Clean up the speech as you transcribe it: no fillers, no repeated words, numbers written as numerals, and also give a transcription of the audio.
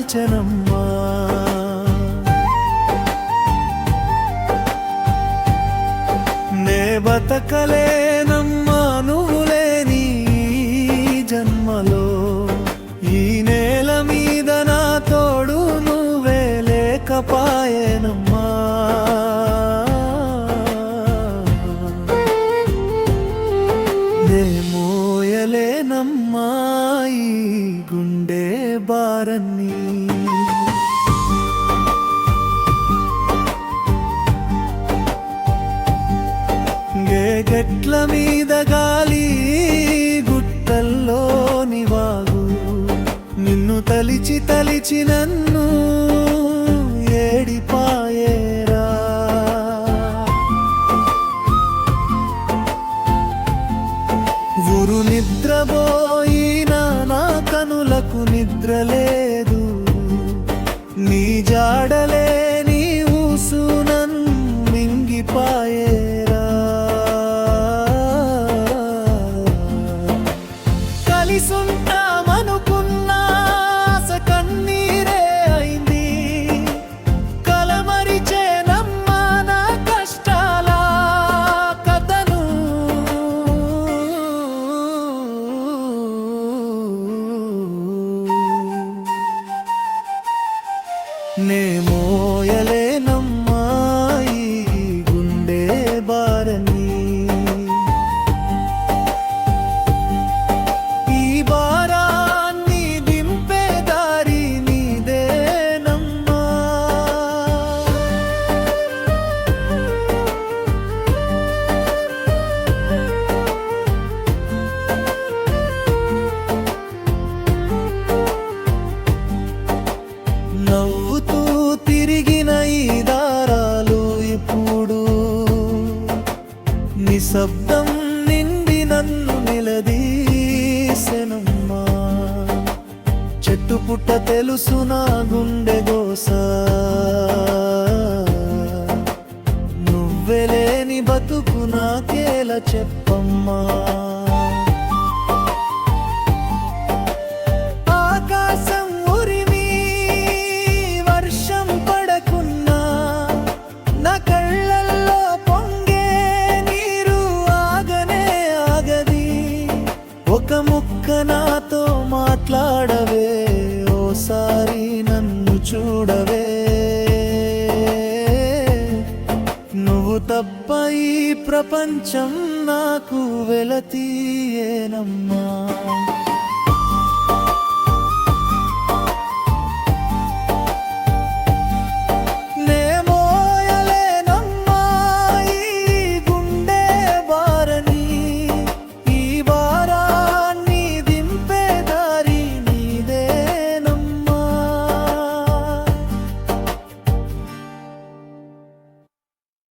మార్చెనమ్మా. నే బతకలేనమ్మా నువ్వు లేని జన్మలో. ఈ నేల మీద నా తోడు నువ్వే లేకపాయెనమ్మా. నే మోయలేనమ్మా ఈ గుండె భారాన్ని. గెట్ల మీద గాలి గుట్టల్లో నివాగు, నిన్ను తలిచి తలిచి నన్ను ఏడిపాయేరా. ఊరు నిద్రపోయినా నా కనులకు నిద్ర లేదు. నీ జాడలే నీ ఊసు నన్ను మింగిపాయేరా. కలిసుంటామనుకున్నా ఆశ కన్నీరే అయింది. కలమరిచేనమ్మా నా కష్టాల కథను. నే మోయలేనమ్మా ఈ గుండె భారాన్ని. ఈ భారాన్ని దింపే దారి నీదేనమ్మా. నవ్వుతూ తిరిగిన ఈ దారాలు ఇప్పుడు నిశ్శబ్దం నిండి నన్ను నిలదీసెనమ్మా. చెట్టు పుట్ట తెలుసు నా గుండె గోస, నువ్వే లేని బతుకు నాకేలా చెప్పమ్మా. ఆకాశం ఉరిమి వర్షం పడకున్నా నా కళ్ళల్లో పొంగే నీరు ఆగనే ఆగది. ఒక ముక్క నాతో మాట్లాడవే, ఓసారి నన్ను చూడవే. నువ్వు తప్ప ఈ ప్రపంచం నాకు వెలతీయేనమ్మా.